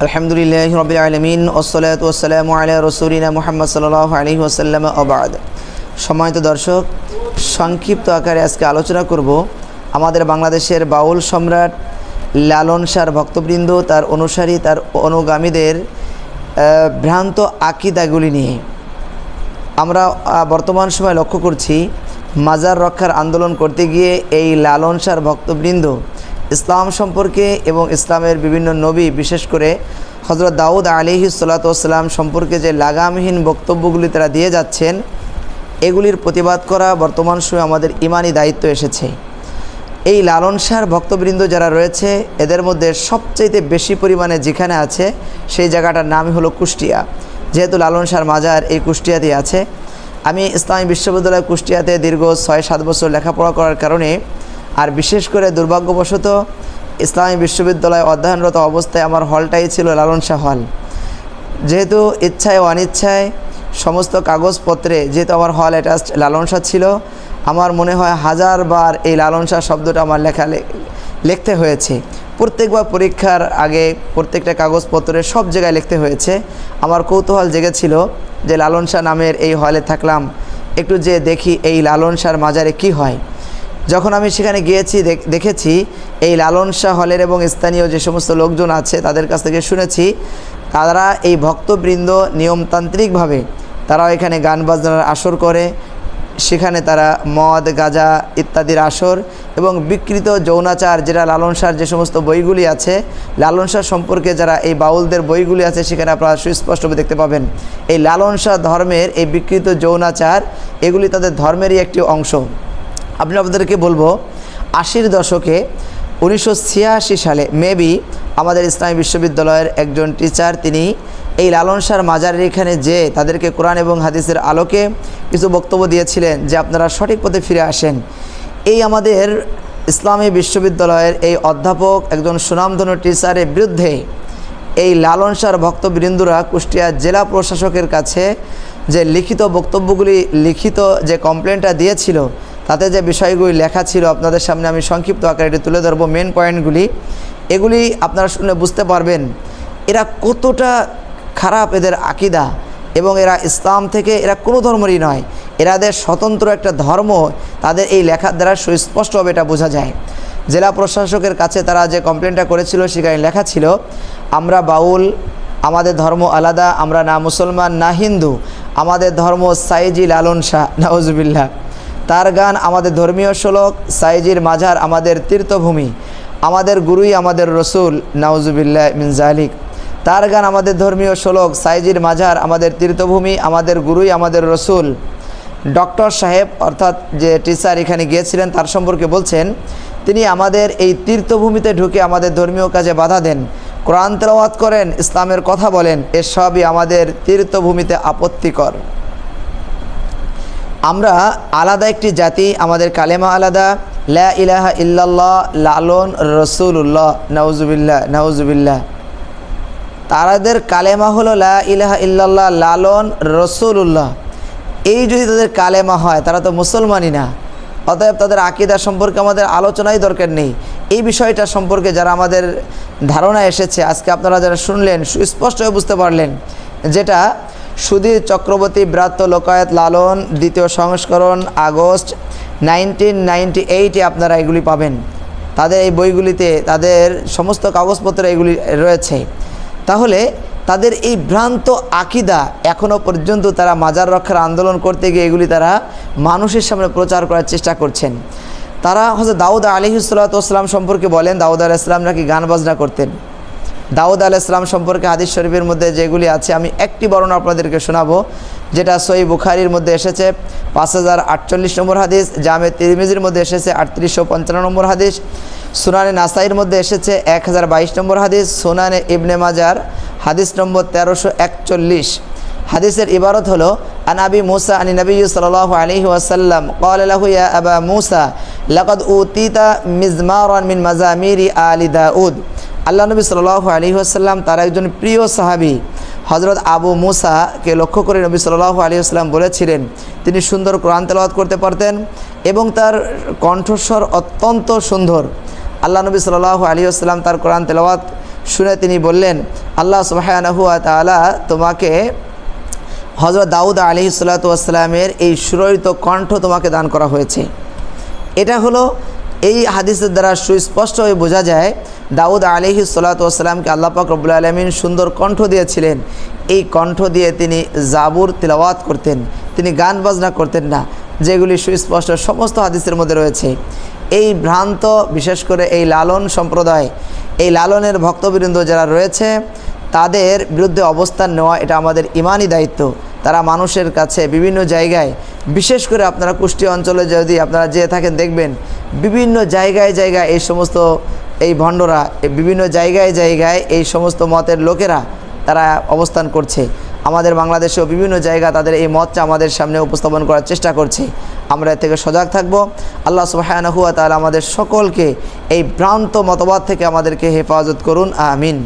আলহামদুলিল্লাহি রাব্বিল আলামিন ওয়াসসালাতু ওয়াসসালামু আলা রাসূলিনা মুহাম্মদ সাল্লাল্লাহু আলাইহি ওয়াসাল্লাম ওয়া বা'দ। সম্মানিত দর্শক, সংক্ষিপ্ত আকারে আজকে আলোচনা করব আমাদের বাংলাদেশের বাউল সম্রাট লালন শাহর ভক্তবৃন্দ, তার অনুসারী, তার অনুগামীদের ভ্রান্ত আকীদাগুলি নিয়ে। আমরা বর্তমান সময় লক্ষ্য করছি মাজার রক্ষার আন্দোলন করতে গিয়ে এই লালন শাহর ভক্তবৃন্দ ইসলাম সম্পর্কে এবং ইসলামের বিভিন্ন নবী, বিশেষ করে হযরত দাউদ আলাইহিস সালাতু ওয়াস সালাম সম্পর্কে যে লাগামহীন বক্তব্যগুলি তারা দিয়ে যাচ্ছেন, এগুলির প্রতিবাদ করা বর্তমান সময়ে আমাদের ইমানি দায়িত্ব এসেছে। এই লালন শাহর ভক্তবৃন্দ যারা রয়েছে, এদের মধ্যে সবচাইতে বেশি পরিমাণে যেখানে আছে সেই জায়গাটার নামই হলো কুষ্টিয়া। যেহেতু লালন শাহর মাজার এই কুষ্টিয়াতেই আছে, আমি ইসলামী বিশ্ববিদ্যালয় কুষ্টিয়াতে দীর্ঘ 6-7 বছর লেখাপড়া করার কারণে, আর বিশেষ করে দুর্ভাগ্যবশত ইসলামী বিশ্ববিদ্যালয়ে অধ্যয়নরত অবস্থায় আমার হলটাই ছিল লালন শাহ হল। যেহেতু ইচ্ছায় ও অনিচ্ছায় সমস্ত কাগজপত্রে যেহেতু আমার হল অ্যাটাচড লালন শাহ ছিল, আমার মনে হয় 1000 বার এই লালন শাহ শব্দটা আমার লিখতে হয়েছে। প্রত্যেকবার পরীক্ষার আগে প্রত্যেকটা কাগজপত্রে সব জায়গায় লিখতে হয়েছে। আমার কৌতূহল জেগেছিল যে লালন শাহ নামের এই হলে থাকলাম, একটু যে দেখি এই লালন শাহর মাজারে কি হয়। যখন আমি সেখানে গিয়েছি, দেখেছি এই লালন শাহ হলের এবং স্থানীয় যে সমস্ত লোকজন আছে তাদের কাছ থেকে শুনেছি, তারা এই ভক্তবৃন্দ নিয়মতান্ত্রিকভাবে তারাও এখানে গান বাজনার আসর করে, সেখানে তারা মদ, গাঁজা ইত্যাদির আসর এবং বিকৃত যৌনাচার, যেটা লালন শাহর যে সমস্ত বইগুলি আছে, লালন শাহ সম্পর্কে যারা এই বাউলদের বইগুলি আছে সেখানে আপনারা সুস্পষ্টভাবে দেখতে পাবেন এই লালন শাহ ধর্মের এই বিকৃত যৌনাচার, এগুলি তাদের ধর্মেরই একটি অংশ। আমি আপনাদেরকে বলবো, 80-র দশকে 1986 সালে মেবি আমাদের ইসলামী বিশ্ববিদ্যালয়ের একজন টিচার, তিনি এই লালন শাহর মাজারের এখানে যে তাদেরকে কোরআন এবং হাদিসের আলোকে কিছু বক্তব্য দিয়েছিলেন যে আপনারা সঠিক পথে ফিরে আসেন। এই আমাদের ইসলামী বিশ্ববিদ্যালয়ের এই অধ্যাপক, একজন সুনামধন্য টিচারের বিরুদ্ধে এই লালন শাহর ভক্তবৃন্দরা কুষ্টিয়া জেলা প্রশাসকের কাছে যে লিখিত বক্তব্যগুলি, লিখিত যে কমপ্লেনটা দিয়েছিল, তাতে যে বিষয়গুলি লেখা ছিল আপনাদের সামনে আমি সংক্ষিপ্ত আকারে এটি তুলে ধরবো। মেন পয়েন্টগুলি, এগুলি আপনারা শুনে বুঝতে পারবেন এরা কতটা খারাপ এদের আকীদা, এবং এরা ইসলাম থেকে, এরা কোনো ধর্মেরই নয়, এরাদের স্বতন্ত্র একটা ধর্ম, তাদের এই লেখার দ্বারা সুস্পষ্টভাবে এটা বোঝা যায়। জেলা প্রশাসকের কাছে তারা যে কমপ্লেনটা করেছিল সেখানে লেখা ছিল, আমরা বাউল, আমাদের ধর্ম আলাদা, আমরা না মুসলমান না হিন্দু, আমাদের ধর্ম সাইজি লালন শাহ, নাউজুবিল্লাহ। তার গান আমাদের ধর্মীয় শ্লোক, সাইজির মাজার আমাদের তীর্থভূমি, আমাদের গুরুই আমাদের রসুল, নাউজুবিল্লাহ মিন জালিক। তার গান আমাদের ধর্মীয় শ্লোক, সাইজির মাজার আমাদের তীর্থভূমি, আমাদের গুরুই আমাদের রসুল। ডক্টর সাহেব অর্থাৎ যে টিচার এখানে গিয়েছিলেন, তার সম্পর্কে বলছেন, তিনি আমাদের এই তীর্থভূমিতে ঢুকে আমাদের ধর্মীয় কাজে বাধা দেন, কোরআন তেলাওয়াত করেন, ইসলামের কথা বলেন, এসবই আমাদের তীর্থভূমিতে আপত্তিকর। আমরা আলাদা একটি জাতি, আমাদের কালেমা আলাদা, লা ইলাহা ইল্লাল্লাহ লালন রসুল্লাহ, নাউজুবিল্লাহ নাউজুবিল্লাহ। তাদের কালেমা হলো লা ইলাহা ইল্লাল্লাহ লালন রসুল্লাহ। এই যদি তাদের কালেমা হয়, তারা তো মুসলমানই না। অতএব তাদের আকীদা সম্পর্কে আমাদের আলোচনাই দরকার নেই। এই বিষয়টা সম্পর্কে যারা আমাদের ধারণা এসেছে, আজকে আপনারা যারা শুনলেন সুস্পষ্টভাবে বুঝতে পারলেন, যেটা সুধীর চক্রবর্তী ব্রাত্য লোকায়ত লালন 2য় সংস্করণ আগস্ট 1998-এ আপনারা এগুলি পাবেন। তাদের এই বইগুলিতে তাদের সমস্ত কাগজপত্র এগুলি রয়েছে। তাহলে তাদের এই ভ্রান্ত আকীদা এখনও পর্যন্ত তারা মাজার রক্ষার আন্দোলন করতে গিয়ে এগুলি তারা মানুষের সামনে প্রচার করার চেষ্টা করছেন। তারা হযরত দাউদ আলাইহিস সালাতু ওয়াস সালাম সম্পর্কে বলেন, দাউদ আলাইহিস সালাম নাকি গান বাজনা করতেন। দাউদ আলাইহিস সালাম সম্পর্কে হাদিস শরীফের মধ্যে যেগুলি আছে, আমি একটি বর্ণনা আপনাদেরকে শোনাবো, যেটা সহিহ বুখারীর মধ্যে এসেছে 5048 নম্বর হাদিস, জামে তিরমিজির মধ্যে এসেছে 3855 নম্বর হাদিস, সুনানে নাসাইর মধ্যে এসেছে 1022 নম্বর হাদিস, সুনানে ইবনে মাজার হাদিস নম্বর 1341। হাদিসের ইবারত হলো, আন আবি মুসা আনি নবী সাল্লাল্লাহু আলাইহি ওয়াসাল্লাম ক্বালা লাহু ইয়া আবা মুসা লাকাদ উতিতা মিজমারান মিন মাজামিরি আলি দাউদ। আল্লাহ নবী সাল্লাল্লাহু আলাইহি ওয়াসাল্লাম তার একজন প্রিয় সাহাবী হযরত আবু মুসাকে লক্ষ্য করে নবী সাল্লাল্লাহু আলাইহি ওয়াসাল্লাম বলেছিলেন, তিনি সুন্দর কোরআন তেলাওয়াত করতে পারতেন এবং তার কণ্ঠস্বর অত্যন্ত সুন্দর। আল্লাহ নবী সাল্লাল্লাহু আলাইহি ওয়াসাল্লাম তার কোরআন তেলাওয়াত শুনে তিনি বললেন, আল্লাহ সুবহানাহু ওয়া তাআলা তোমাকে হযরত দাউদ আলাইহিস সালাতু ওয়াস সালামের এই সুরয়িত কণ্ঠ তোমাকে দান করা হয়েছে। এটা হলো এই হাদিসের দ্বারা সুস্পষ্ট হয়ে বোঝা যায় দাউদ আলাইহিস সালাতু ওয়াস সালামকে আল্লাহ পাক রব্বুল আলামিন সুন্দর কণ্ঠ দিয়েছিলেন। এই কণ্ঠ দিয়ে তিনি জাবুর তিলাওয়াত করতেন, তিনি গান বাজনা করতেন না, যেগুলি সুস্পষ্ট সমস্ত হাদিসের মধ্যে রয়েছে। এই ভ্রান্ত, বিশেষ করে এই লালন সম্প্রদায়, এই লালনের ভক্তবৃন্দ যারা রয়েছে, তাদের বিরুদ্ধে অবস্থান নেওয়া এটা আমাদের ইমানি দায়িত্ব। তারা মানুষের কাছে বিভিন্ন জায়গায়, বিশেষ করে আপনারা কুষ্টিয়া অঞ্চলে যদি আপনারা যেয়ে থাকেন দেখবেন বিভিন্ন জায়গায় জায়গায় এই সমস্ত এই ভণ্ডরা বিভিন্ন জায়গায় জায়গায় এই সমস্ত মতের লোকেরা তারা অবস্থান করছে। আমাদের বাংলাদেশেও বিভিন্ন জায়গা তাদের এই মতটা আমাদের সামনে উপস্থাপন করার চেষ্টা করছে। আমরা এর থেকে সজাগ থাকব। আল্লাহ সুবহানাহু ওয়া তাআলা আমাদের সকলকে এই ভ্রান্ত মতবাদ থেকে আমাদেরকে হেফাজত করুন, আমিন।